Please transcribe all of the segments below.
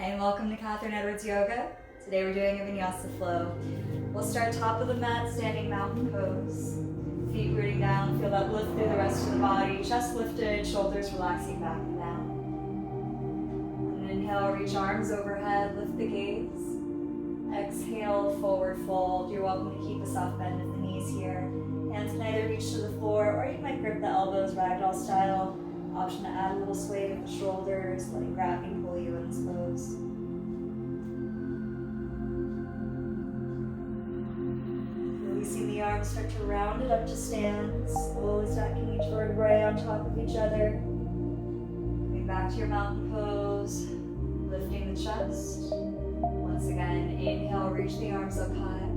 and welcome to Catherine Edwards Yoga. Today we're doing a Vinyasa Flow. We'll start top of the mat, standing mountain pose. Feet rooting down, feel that lift through the rest of the body. Chest lifted, shoulders relaxing back and down. And inhale, reach arms overhead, lift the gaze. Exhale, forward fold. You're welcome to keep a soft bend of the knees here. Hands can either reach to the floor or you might grip the elbows ragdoll style. Option to add a little sway with the shoulders, letting gravity pull you in this pose. Releasing the arms, start to round it up to stand, slowly stacking each vertebrae on top of each other. Coming back to your mountain pose, lifting the chest. Once again, inhale, reach the arms up high.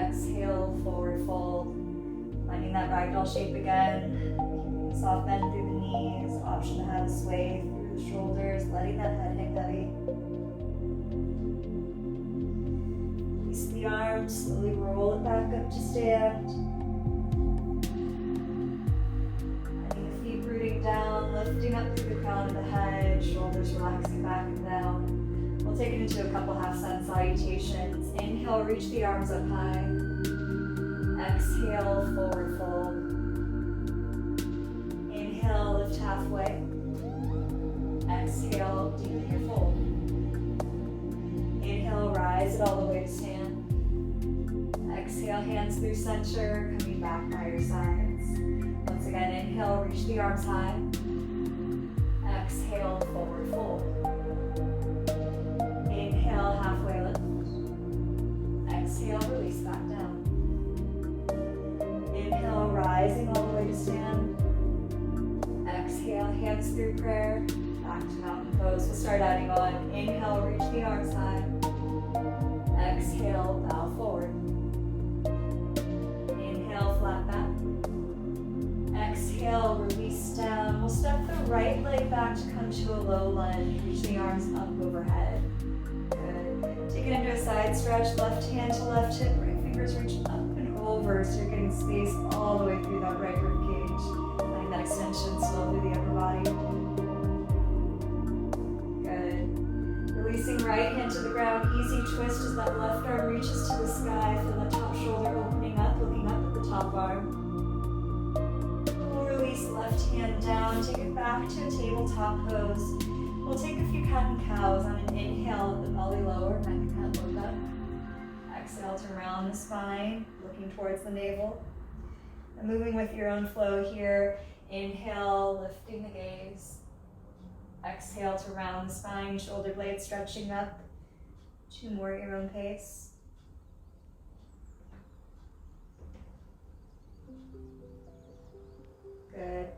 Exhale, forward fold. Finding that ragdoll shape again. Soft bend through the knees, option to have a sway through the shoulders, letting that head hang heavy. Release the arms, slowly roll it back up to stand. Finding the feet rooting down, lifting up through the crown of the head, shoulders relaxing back and down. We'll take it into a couple half-sun salutations. Inhale, reach the arms up high. Exhale, forward fold. Inhale, lift halfway. Exhale, deepen your fold. Inhale, rise it all the way to stand. Exhale, hands through center, coming back by your sides. Once again, inhale, reach the arms high. Exhale, forward fold. Inhale, halfway lift. Exhale, release back down. Inhale, rising all the way to stand. Exhale, hands through prayer, back to mountain pose. We'll start adding on. Inhale, reach the arms high. Exhale, bow forward. Inhale, flat back. Exhale, release down. We'll step the right leg back to come to a low lunge. Reach the arms up overhead. Good. Take it into a side stretch. Left hand to left hip. Right fingers reach up and over. So you're getting space all the way through that right rib cage. That extension still through the upper body. Good. Releasing right hand to the ground. Easy twist as that left arm reaches to the sky. Feel that top shoulder opening up, looking up at the top arm. We'll release left hand down. Take it back to a tabletop pose. We'll take a few cat and cows on an inhale, the belly lower, neck and head look up. Exhale to round the spine, looking towards the navel. And moving with your own flow here. Inhale, lifting the gaze. Exhale to round the spine, shoulder blades stretching up. 2 more at your own pace. Good.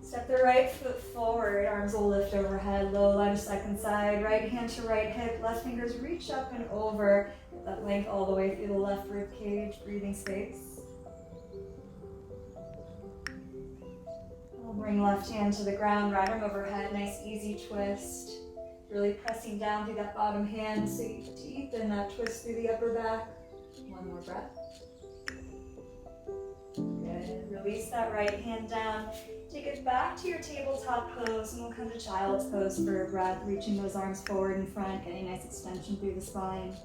Step the right foot forward, arms will lift overhead, low lunge second side, right hand to right hip, left fingers reach up and over. Get that length all the way through the left rib cage, breathing space. We'll bring left hand to the ground, right arm overhead, nice easy twist. Really pressing down through that bottom hand so you deepen that twist through the upper back. 1 more breath. Good. Release that right hand down. Take it back to your tabletop pose and we'll come to child's pose for a breath, reaching those arms forward and front, getting a nice extension through the spine.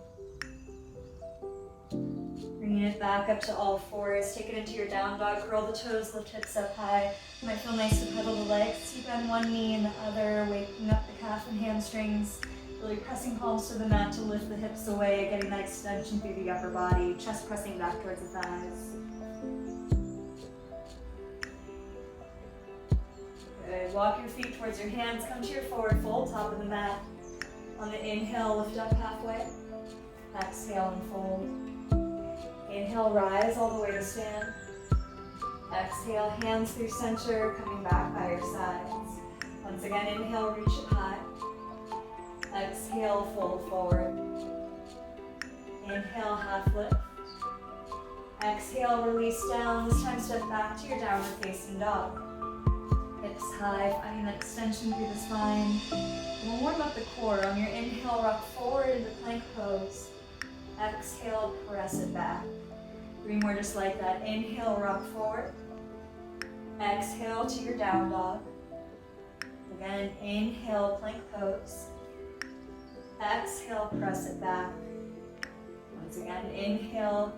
Bringing it back up to all fours. Take it into your down dog. Curl the toes, lift hips up high. You might feel nice to pedal the legs. You bend one knee and the other, waking up the calf and hamstrings. Really pressing palms to the mat to lift the hips away, getting that extension through the upper body. Chest pressing back towards the thighs. Good. Walk your feet towards your hands. Come to your forward fold, top of the mat. On the inhale, lift up halfway. Exhale and fold. Inhale, rise all the way to stand. Exhale, hands through center, coming back by your sides. Once again, inhale, reach it high. Exhale, fold forward. Inhale, half lift. Exhale, release down. This time step back to your downward facing dog. Hips high, finding that extension through the spine. We'll warm up the core. On your inhale, rock forward into plank pose. Exhale, press it back. 3 more just like that. Inhale, rock forward. Exhale to your down dog. Again, inhale, plank pose. Exhale, press it back. Once again, inhale.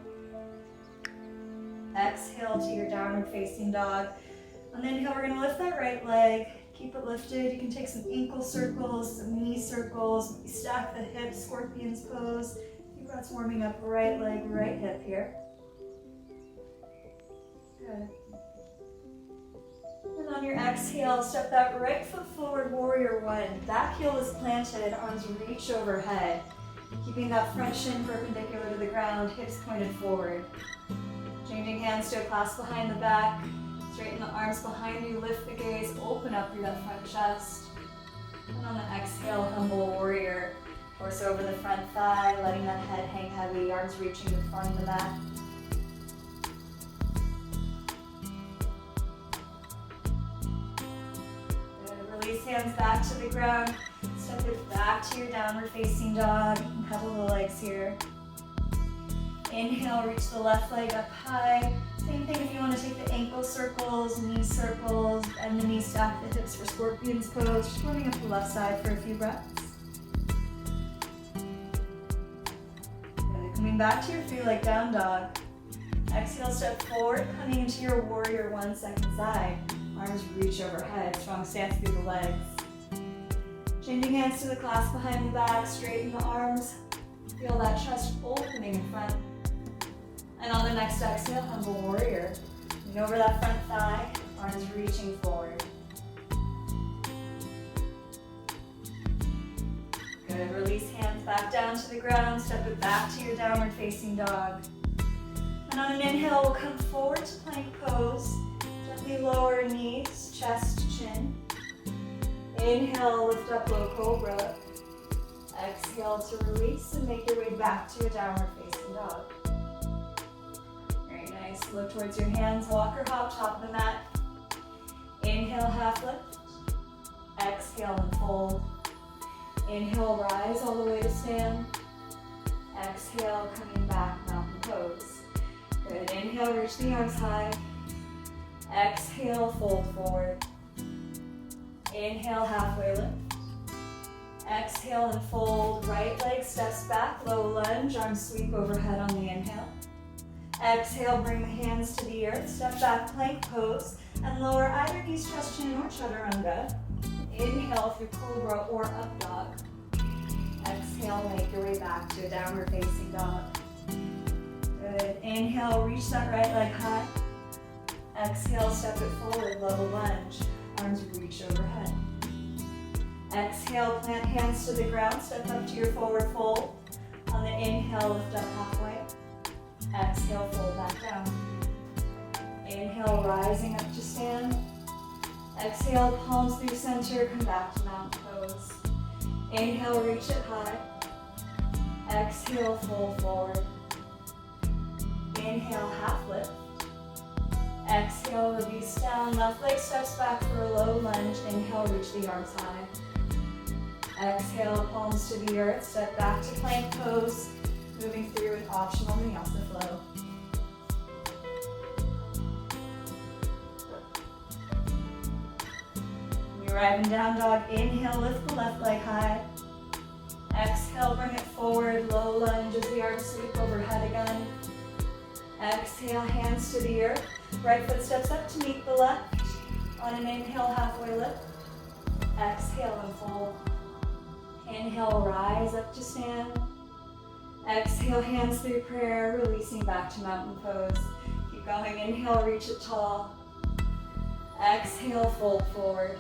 Exhale to your downward facing dog. On the inhale, we're gonna lift that right leg. Keep it lifted. You can take some ankle circles, some knee circles. Maybe stack the hips, scorpion's pose. Keep breaths warming up right leg, right hip here. Good. And on your exhale, step that right foot forward, warrior one. Back heel is planted, arms reach overhead. Keeping that front shin perpendicular to the ground, hips pointed forward. Changing hands to a clasp behind the back. Straighten the arms behind you, lift the gaze, open up through that front chest. And on the exhale, humble warrior. Torso over the front thigh, letting that head hang heavy, arms reaching to the front of the mat. Good. Release hands back to the ground. Step it back to your downward facing dog. You can cuddle the legs here. Inhale, reach the left leg up high. Same thing if you want to take the ankle circles, knee circles, and the knee stack the hips for scorpion's pose. Just warming up the left side for a few breaths. Good. Coming back to your free leg down dog. Exhale, step forward, coming into your warrior one, second side. Arms reach overhead, strong stance through the legs. Changing hands to the clasp behind the back, straighten the arms. Feel that chest opening in front. And on the next exhale, humble warrior. Lean over that front thigh, arms reaching forward. Good, release hands back down to the ground, step it back to your downward facing dog. And on an inhale, we'll come forward to plank pose. Gently lower knees, chest, chin. Inhale, lift up low cobra. Exhale to release and make your way back to your downward facing dog. Very nice. Look towards your hands, walk or hop, top of the mat. Inhale, half lift. Exhale and fold. Inhale, rise all the way to stand. Exhale, coming back, mountain pose. Good. Inhale, reach the arms high. Exhale, fold forward. Inhale, halfway lift. Exhale and fold, right leg steps back, low lunge, arms sweep overhead on the inhale. Exhale, bring the hands to the earth, step back, plank pose, and lower either knees, chest, chin, or chaturanga. Inhale through cobra or up dog. Exhale, make your way back to a downward facing dog. Good. Inhale, reach that right leg high. Exhale, step it forward, low lunge, arms reach overhead. Exhale, plant hands to the ground, step up to your forward fold. On the inhale, lift up halfway. Exhale, fold back down. Inhale, rising up to stand. Exhale, palms through center, come back to mountain pose. Inhale, reach it high. Exhale, fold forward. Inhale, half lift. Exhale, release down, left leg steps back for a low lunge. Inhale, reach the arms high. Exhale, palms to the earth, step back to plank pose, moving through an optional Vinyasa Flow. When you arrive in down dog, inhale, lift the left leg high. Exhale, bring it forward, low lunge as the arms sweep overhead again. Exhale, hands to the earth, right foot steps up to meet the left. On an inhale, halfway lift. Exhale and fold. Inhale, rise up to stand. Exhale, hands through prayer, releasing back to mountain pose. Keep going, inhale, reach it tall. Exhale, fold forward.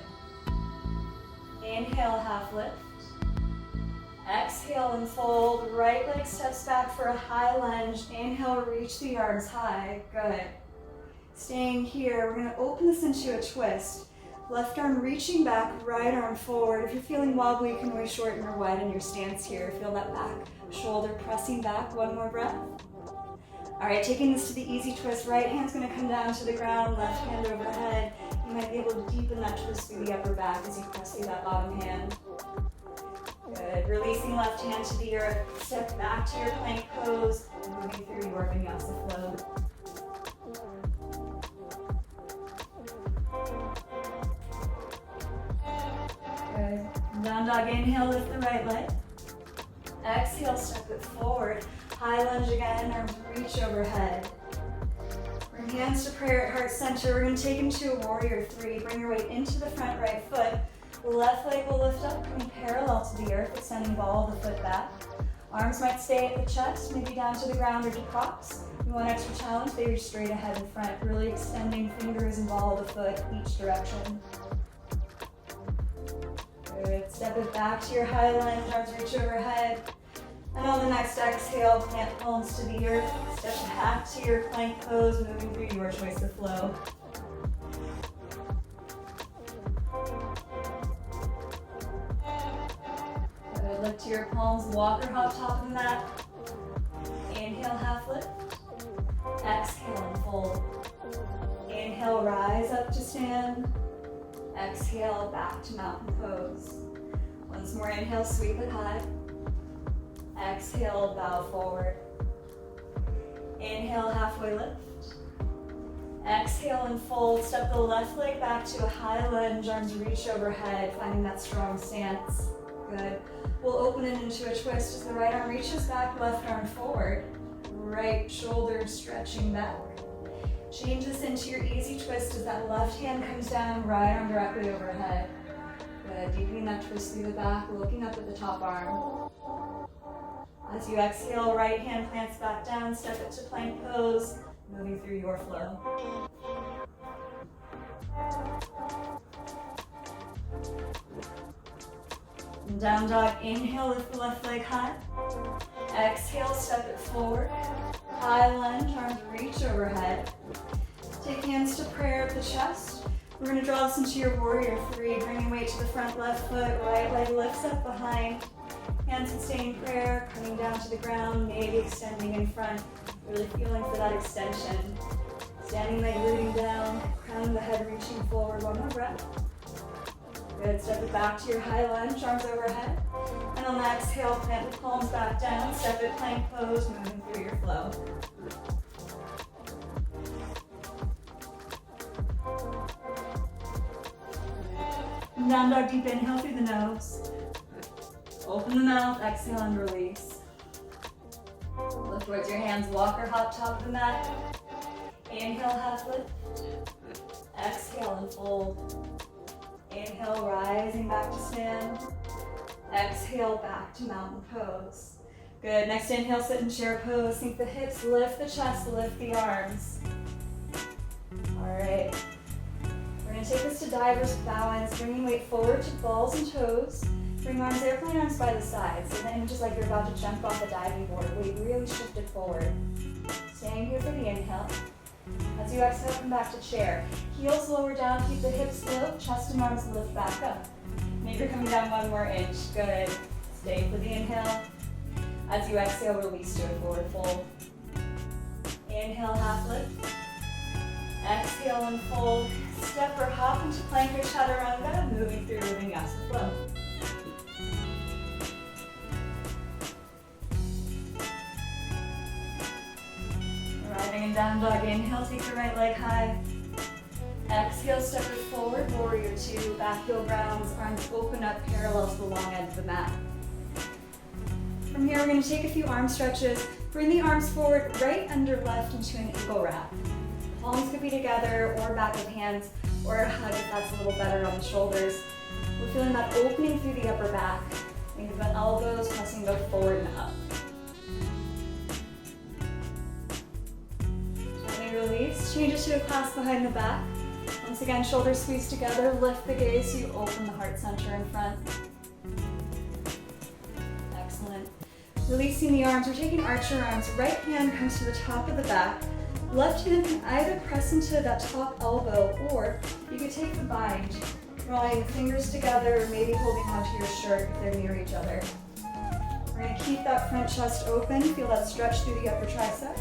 Inhale, half lift. Exhale and fold, right leg steps back for a high lunge. Inhale, reach the arms high, good. Staying here, we're gonna open this into a twist. Left arm reaching back, right arm forward. If you're feeling wobbly, you can always shorten or widen your stance here. Feel that back shoulder pressing back. One more breath. All right, taking this to the easy twist. Right hand's gonna come down to the ground, left hand overhead. You might be able to deepen that twist through the upper back as you press through that bottom hand. Good, releasing left hand to the earth. Step back to your plank pose, moving through your Vinyasa Flow. Good. Down dog, inhale, lift the right leg. Exhale, step it forward. High lunge again, arms reach overhead. Bring hands to prayer at heart center. We're going to take into a warrior three. Bring your weight into the front right foot. Left leg will lift up, coming parallel to the earth, extending ball of the foot back. Arms might stay at the chest, maybe down to the ground or to props. You want extra challenge, they reach straight ahead in front, really extending fingers and ball of the foot each direction. Good. Step it back to your high lunge, arms reach overhead. And on the next exhale, plant palms to the earth. Step back to your plank pose, moving through your choice of flow. Good. Lift to your palms, walk or hop top of the mat. Inhale, half lift. Exhale and fold. Inhale, rise up to stand. Exhale, back to mountain pose. Once more, inhale, sweep it high. Exhale, bow forward. Inhale, halfway lift. Exhale and fold. Step the left leg back to a high lunge, arms reach overhead, finding that strong stance. Good. We'll open it into a twist as the right arm reaches back, left arm forward. Right shoulder stretching back. Change this into your easy twist as that left hand comes down, right arm directly overhead. Good. Deepening that twist through the back, looking up at the top arm. As you exhale, right hand plants back down, step it to plank pose, moving through your flow. Down dog, inhale, lift the left leg high. Exhale, step it forward. High lunge, arms reach overhead. Take hands to prayer at the chest. We're going to draw this into your warrior three, bringing weight to the front left foot, right leg lifts up behind. Hands in staying prayer, coming down to the ground, maybe extending in front. Really feeling for that extension. Standing leg rooting down, crown of the head reaching forward. One more breath. Good. Step it back to your high lunge, arms overhead. And on the exhale, plant the palms back down. Step it plank pose, moving through your flow. And down dog, deep inhale through the nose. Open the mouth, exhale and release. Look towards your hands, walk or hop top of the mat. Inhale, half lift. Exhale and fold. Inhale, rising back to stand. Exhale, back to mountain pose. Good. Next inhale, sit in chair pose. Sink the hips, lift the chest, lift the arms. All right. We're going to take this to divers with bow ends, bringing weight forward to balls and toes. Bring arms, airplane arms by the sides. So then just like you're about to jump off a diving board, weight really shifted forward. Staying here for the inhale. As you exhale, come back to chair. Heels lower down, keep the hips low, chest and arms lift back up. Maybe you're coming down one more inch. Good. Stay for the inhale. As you exhale, release to a forward fold. Inhale, half lift. Exhale and fold. Step or hop into plank or chaturanga, moving through Vinyasa Flow. Arriving in down dog, inhale, take the right leg high. Exhale, step it forward, warrior two, back heel grounds, arms open up parallel to the long edge of the mat. From here, we're going to take a few arm stretches. Bring the arms forward, right under left into an eagle wrap. Palms could be together or back of hands, or a hug if that's a little better on the shoulders. We're feeling that opening through the upper back. Think of the elbows pressing both forward and up. Gently release, change it to a clasp behind the back. Once again, shoulders squeeze together, lift the gaze so you open the heart center in front. Excellent. Releasing the arms, we're taking archer arms. Right hand comes to the top of the back. Left hand can either press into that top elbow, or you could take the bind, drawing the fingers together, or maybe holding onto your shirt if they're near each other. We're going to keep that front chest open, feel that stretch through the upper tricep.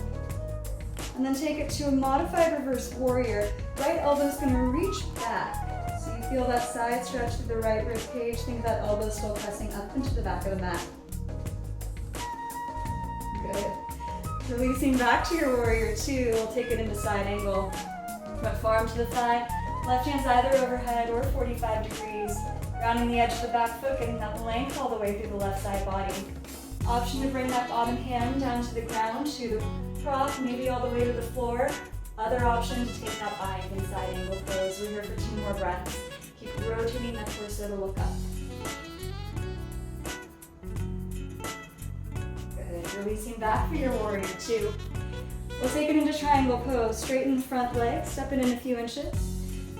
And then take it to a modified reverse warrior. Right elbow is going to reach back. So you feel that side stretch through the right rib cage. Think of that elbow still pressing up into the back of the mat. Good. Releasing back to your warrior two, we'll take it into side angle. Front forearm to the thigh. Left hand's either overhead or 45 degrees. Rounding the edge of the back foot, getting that length all the way through the left side body. Option to bring that bottom hand down to the ground, to the prop, maybe all the way to the floor. Other option to take that bind in side angle pose. We're here for 2 more breaths. Keep rotating that torso to look up. Good. Releasing back for your warrior 2. We'll take it into triangle pose. Straighten the front leg, step it in a few inches.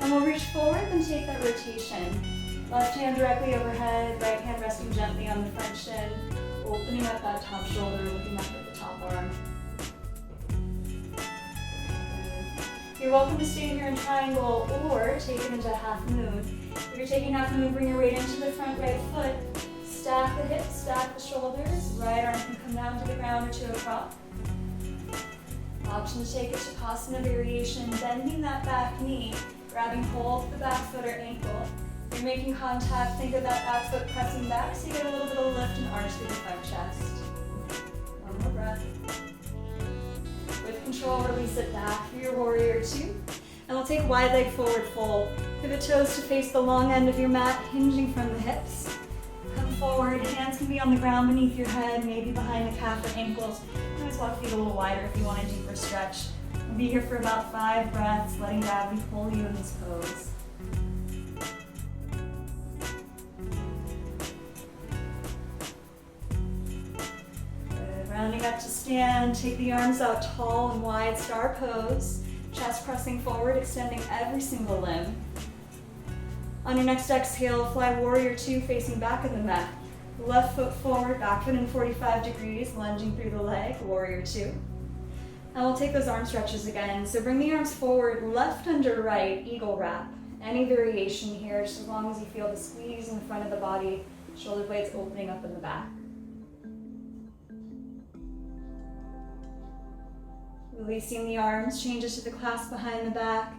And we'll reach forward and take that rotation. Left hand directly overhead, right hand resting gently on the front shin. Opening up that top shoulder, looking up at the top arm. You're welcome to stay here in triangle or take it into half moon. If you're taking half moon, bring your weight into the front right foot. Stack the hips, stack the shoulders. Right arm can come down to the ground or to a prop. Option to take it to Vinyasa variation, bending that back knee, grabbing hold of the back foot or ankle. If you're making contact, think of that back foot pressing back so you get a little bit of lift and arch through the front chest. One more breath. With control, release it back for your warrior 2. And we'll take wide leg forward fold. Pivot toes to face the long end of your mat, hinging from the hips. Come forward, hands can be on the ground beneath your head, maybe behind the calf or ankles. You can always walk feet a little wider if you want a deeper stretch. We'll be here for about 5 breaths, letting gravity pull you in this pose. Rounding up to stand, take the arms out tall and wide, star pose. Chest pressing forward, extending every single limb. On your next exhale, fly warrior 2 facing back in the mat. Left foot forward, back foot in 45 degrees, lunging through the leg, warrior 2. And we'll take those arm stretches again. So bring the arms forward, left under right, eagle wrap. Any variation here, just as long as you feel the squeeze in the front of the body, shoulder blades opening up in the back. Releasing the arms, changes to the clasp behind the back.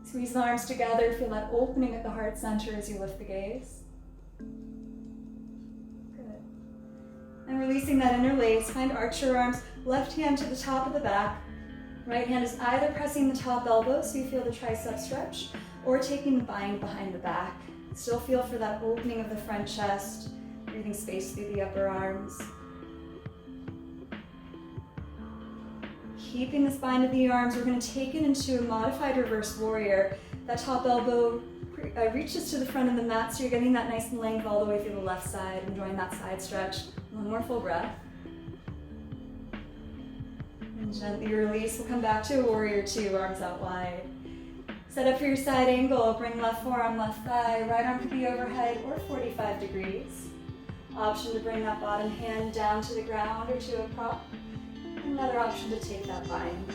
Squeeze the arms together, feel that opening at the heart center as you lift the gaze. Good. And releasing that interlace, find arch your arms, left hand to the top of the back. Right hand is either pressing the top elbow so you feel the tricep stretch, or taking the bind behind the back. Still feel for that opening of the front chest, breathing space through the upper arms. Keeping the spine of the arms, we're going to take it into a modified reverse warrior. That top elbow reaches to the front of the mat, so you're getting that nice length all the way through the left side, enjoying that side stretch. One more full breath. And gently release. We'll come back to a warrior 2, arms out wide. Set up for your side angle. Bring left forearm, left thigh. Right arm could be overhead or 45 degrees. Option to bring that bottom hand down to the ground or to a prop. Another option to take that bind.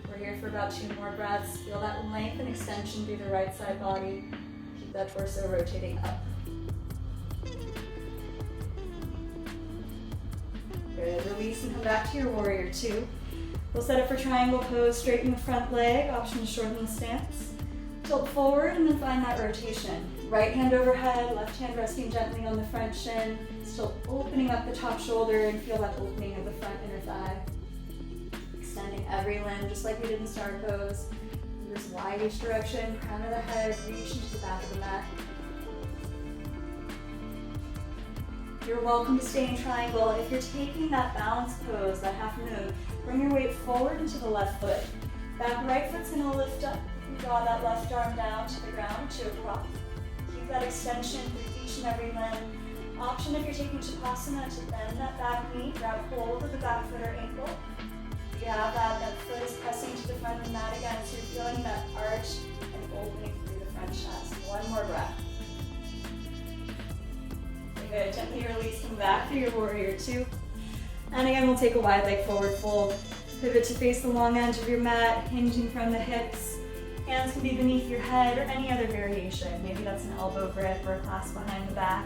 We're here for about 2 more breaths. Feel that length and extension through the right side body. Keep that torso rotating up. Good. Release and come back to your warrior 2. We'll set up for triangle pose. Straighten the front leg. Option to shorten the stance. Tilt forward and then find that rotation. Right hand overhead, left hand resting gently on the front shin. Still opening up the top shoulder and feel that opening of the front inner thigh. Extending every limb just like we did in star pose. Fingers wide each direction, crown of the head, reach into the back of the mat. You're welcome to stay in triangle. If you're taking that balance pose, that half moon, bring your weight forward into the left foot. Back right foot's gonna lift up. Draw that left arm down to the ground to a prop. Keep that extension through each and every limb. Option if you're taking Shavasana to bend that back knee, grab hold of the back foot or ankle. If you have that foot is pressing to the front of the mat again, so you're feeling that arch and opening through the front chest. One more breath. Good, gently release, come back for your warrior 2. And again, we'll take a wide leg forward fold. Pivot to face the long end of your mat, hinging from the hips. Hands can be beneath your head or any other variation. Maybe that's an elbow grip or a clasp behind the back.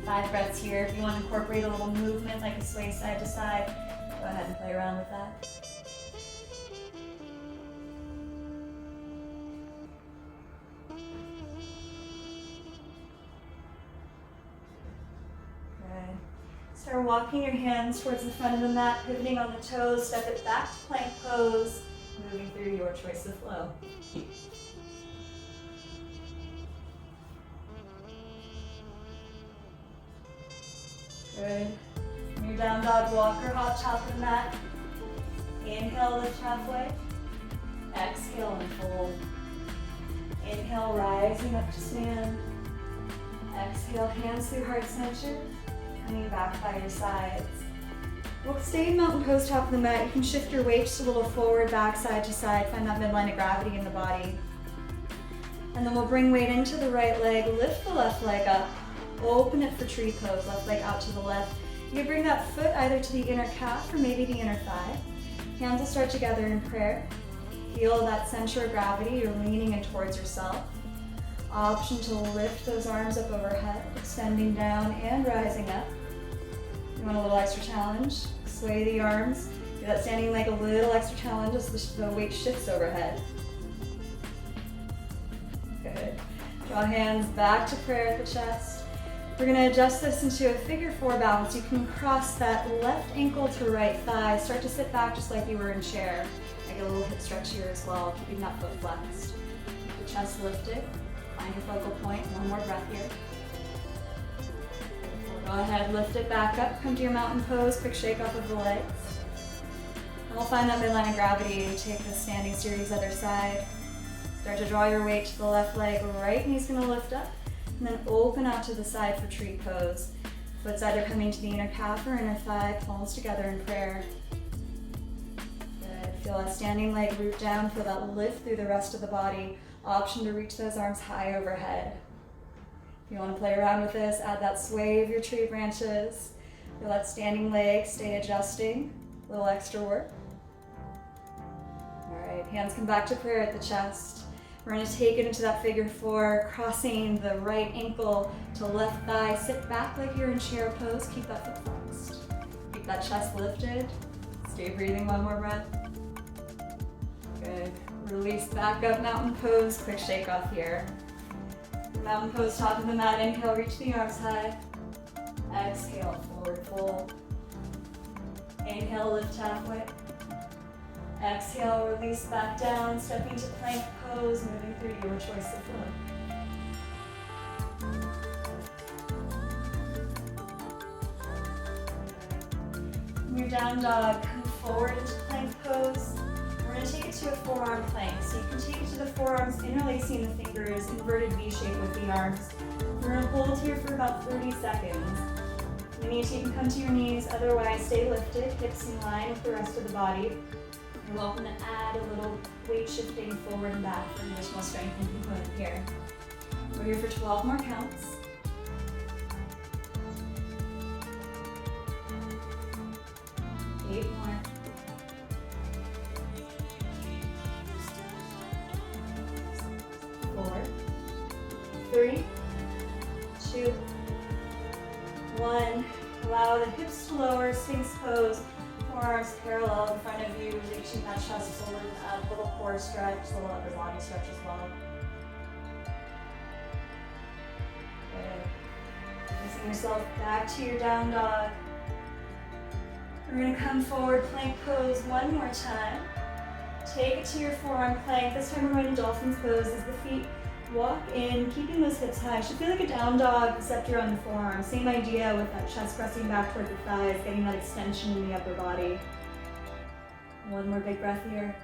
5 breaths here. If you want to incorporate a little movement like a sway side to side, go ahead and play around with that. Good. Start walking your hands towards the front of the mat, pivoting on the toes, step it back to plank pose, moving through your choice of flow. Good. Your down dog, walk or hop top of the mat. Inhale, lift halfway. Exhale and fold. Inhale, rising up to stand. Exhale, hands through heart center. Coming back by your sides. We'll stay in mountain pose, top of the mat. You can shift your weight just a little forward, back, side to side. Find that midline of gravity in the body. And then we'll bring weight into the right leg. Lift the left leg up. Open it for tree pose. Left leg out to the left. You bring that foot either to the inner calf or maybe the inner thigh. Hands will start together in prayer. Feel that center of gravity. You're leaning in towards yourself. Option to lift those arms up overhead, extending down and rising up. You want a little extra challenge? Sway the arms. Do that standing leg a little extra challenge as the weight shifts overhead. Good. Draw hands back to prayer at the chest. We're going to adjust this into a figure four balance. You can cross that left ankle to right thigh. Start to sit back just like you were in chair. I get a little hip stretch here as well, keeping that foot flexed. The chest lifted. Find your focal point. One more breath here. Go ahead, lift it back up. Come to your mountain pose. Quick shake off of the legs. And we'll find that midline of gravity. Take the standing series other side. Start to draw your weight to the left leg. Right knee's going to lift up. And then open out to the side for tree pose. Foot's either coming to the inner calf or inner thigh. Palms together in prayer. Good. Feel that standing leg root down. Feel that lift through the rest of the body. Option to reach those arms high overhead. If you want to play around with this, add that sway of your tree branches. Feel that standing leg, stay adjusting. A little extra work. All right, hands come back to prayer at the chest. We're going to take it into that figure four, crossing the right ankle to left thigh. Sit back like you're in chair pose. Keep that foot flexed. Keep that chest lifted. Stay breathing, one more breath. Good. Release back up, mountain pose. Quick shake off here. Mountain pose, top of the mat. Inhale, reach the arms high. Exhale, forward fold. Inhale, lift halfway. Exhale, release back down, stepping to plank pose, moving through your choice of flow. Your down dog, come forward into plank pose. We're going to take it to a forearm plank. So you can take it to the forearms, interlacing the fingers, inverted V shape with the arms. We're going to hold here for about 30 seconds. If you need to, you can come to your knees, otherwise stay lifted, hips in line with the rest of the body. You're welcome to add a little weight shifting forward and back for additional strength and component here. We're here for 12 more counts. 8 more. 4, 3, 2, 1. Allow the hips to lower, Sphinx pose. Forearms parallel in front of you, reaching that chest forward and up. Little core stretch, little upper body stretch as well. Good. Releasing yourself back to your down dog. We're going to come forward, plank pose one more time. Take it to your forearm plank. This time we're going to dolphin's pose as the feet walk in, keeping those hips high. Should feel like a down dog, except you're on the forearm. Same idea with that chest pressing back toward the thighs, getting that extension in the upper body. One more big breath here.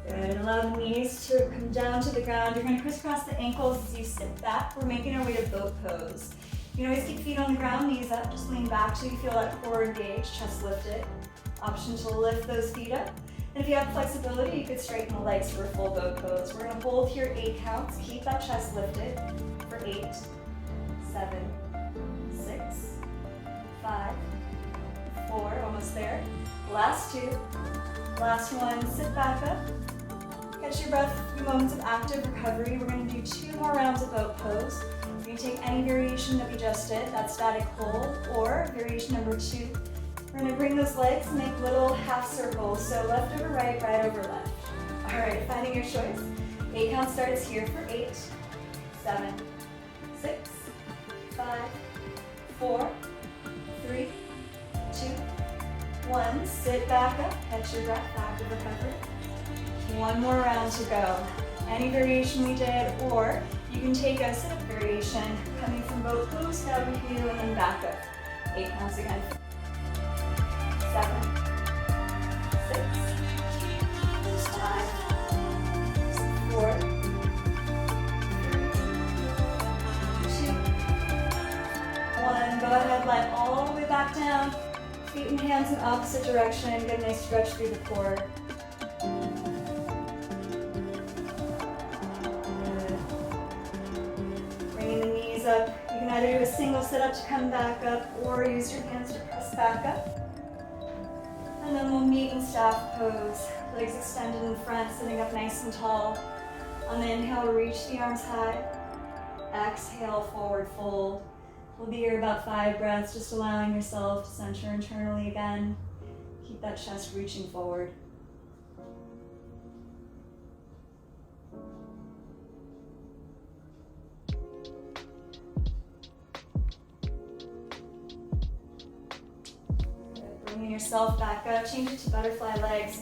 Good. Allow the knees to come down to the ground. You're going to crisscross the ankles as you sit back. We're making our way to boat pose. You can always keep feet on the ground, knees up. Just lean back so you feel that core engaged, chest lifted. Option to lift those feet up. And if you have flexibility, you could straighten the legs for a full boat pose. We're going to hold here 8 counts. Keep that chest lifted for 8, 7, 6, 5, 4, almost there. Last 2. Last 1, sit back up. Catch your breath, a few moments of active recovery. We're going to do 2 more rounds of boat pose. You can take any variation that we just did, that static hold, or variation number 2. We're going to bring those legs and make little half circles. So left over right, right over left. All right, finding your choice. 8 count starts here for 8, 7, 6, 5, 4, 3, 2, 1. Sit back up, catch your breath, active recovery. 1 more round to go. Any variation we did, or you can take a sit-up variation coming from both pose, down review, and then back up. 8 counts again. 7, 6, 5, 4, 3, 2, 1. Go ahead, let all the way back down. Feet and hands in opposite direction. Get a nice stretch through the core. Good. Bringing the knees up. You can either do a single sit-up to come back up or use your hands to press back up. And then we'll meet in staff pose. Legs extended in front, sitting up nice and tall. On the inhale, reach the arms high. Exhale, forward fold. We'll be here about 5 breaths, just allowing yourself to center internally again. Keep that chest reaching forward. Good. Bringing yourself back up, change it to butterfly legs.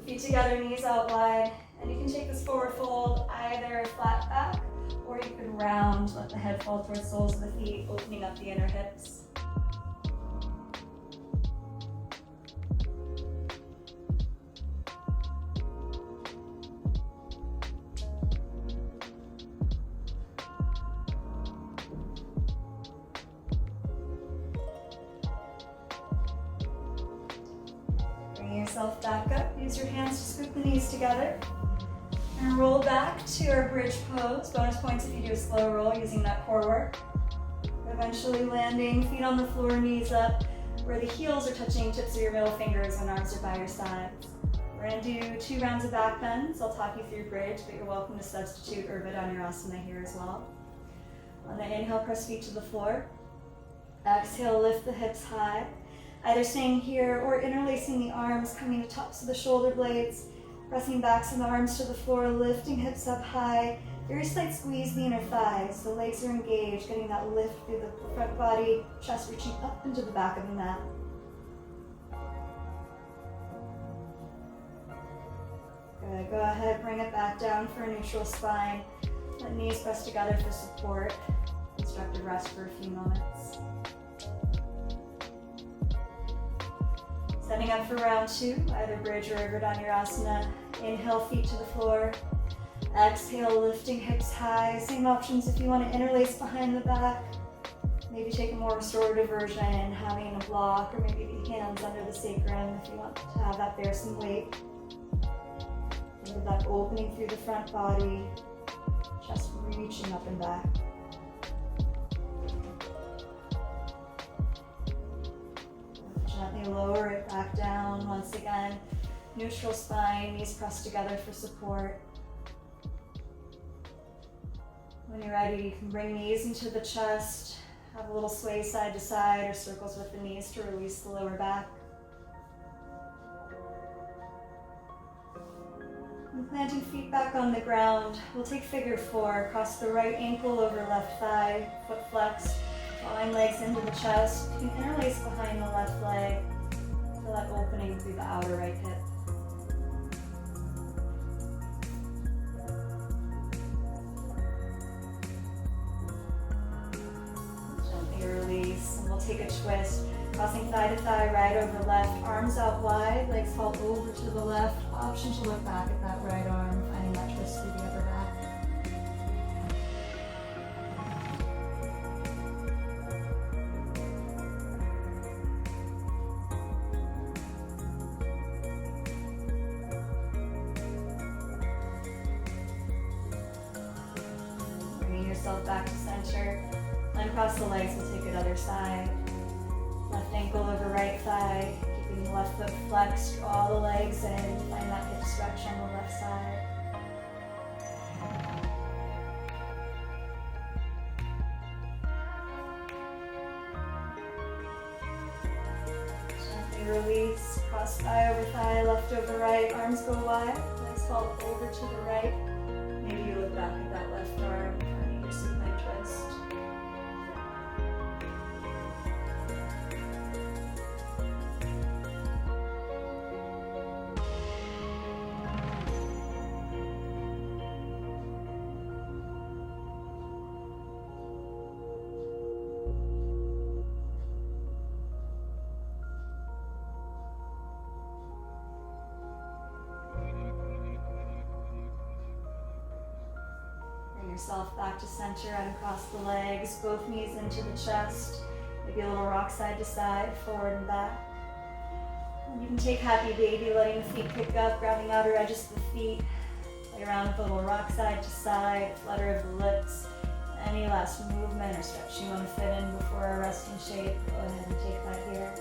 Feet together, knees out wide. And you can take this forward fold either flat back, or you could round, let the head fall towards soles of the feet, opening up the inner hips. Bring yourself back up. Use your hands to scoop the knees together. And roll back to your bridge pose. Bonus points if you do a slow roll using that core work. Eventually landing, feet on the floor, knees up, where the heels are touching tips of your middle fingers when arms are by your sides. We're going to do 2 rounds of back bends. I'll talk you through bridge, but you're welcome to substitute Urdhva Dhanurasana here as well. On the inhale, press feet to the floor. Exhale, lift the hips high. Either staying here or interlacing the arms, coming to tops of the shoulder blades. Pressing backs and the arms to the floor, lifting hips up high. Very slight squeeze the inner thighs. The legs are engaged, getting that lift through the front body, chest reaching up into the back of the mat. Good. Go ahead, bring it back down for a neutral spine. Let knees press together for support. Constructive rest for a few moments. Setting up for round 2, either bridge or Urdhva Dhanurasana. Inhale, feet to the floor. Exhale, lifting hips high. Same options if you want to interlace behind the back. Maybe take a more restorative version, having a block, or maybe the hands under the sacrum if you want to have that bear some weight. With that opening through the front body, chest reaching up and back. Gently lower it back down once again. Neutral spine, knees pressed together for support. When you're ready, you can bring knees into the chest, have a little sway side to side or circles with the knees to release the lower back. And planting feet back on the ground, we'll take figure 4. Cross the right ankle over left thigh, foot flexed. Drawing legs into the chest. You can interlace behind the left leg. Feel that opening through the outer right hip. Gently release, and we'll take a twist. Crossing thigh to thigh, right over left. Arms out wide, legs fall over to the left. Option to look back at that right arm, finding that twist through the upper back. Yourself back to center. Uncross the legs, we'll take it other side. Left ankle over right thigh, keeping the left foot flexed, draw the legs in, find that hip stretch on the left side. Gently release, cross thigh over thigh, left over right, arms go wide, legs fall over to the right. Maybe you look back at that left arm. Supine twist. yourself back to center and across the legs, both knees into the chest. Maybe a little rock side to side, forward and back. And you can take happy baby, letting the feet pick up, grabbing outer edges of the feet. Play around with a little rock side to side, flutter of the lips. Any last movement or stretch you want to fit in before our resting shape, go ahead and take that here.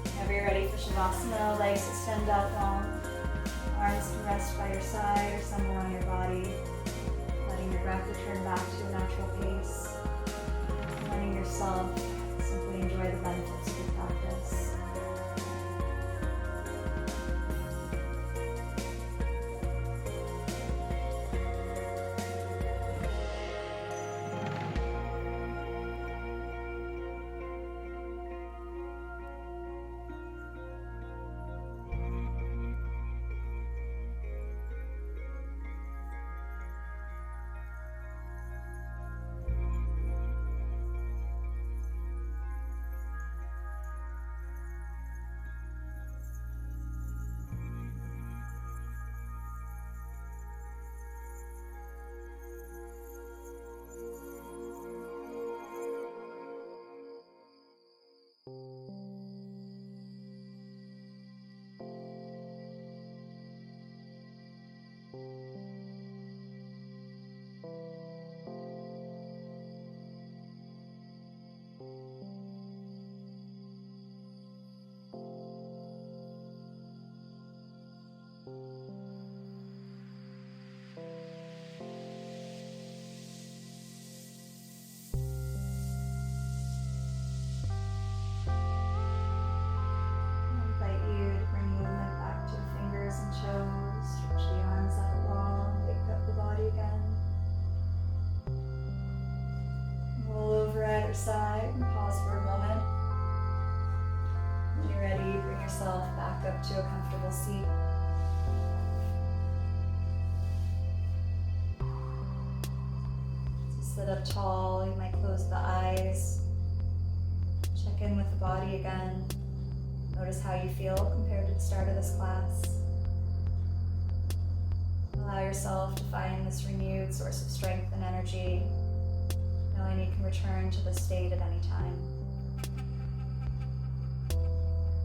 Whenever you're ready for Shavasana, legs extend out long. Arms can rest by your side or somewhere on your body. Letting your breath return back to a natural pace. Letting yourself simply enjoy the benefits of the practice. Side and pause for a moment. When you're ready, bring yourself back up to a comfortable seat. So sit up tall, you might close the eyes. Check in with the body again. Notice how you feel compared to the start of this class. Allow yourself to find this renewed source of strength and energy, knowing you can return to this state at any time.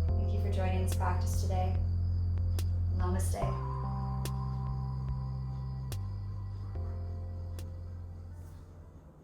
Thank you for joining this practice today. Namaste.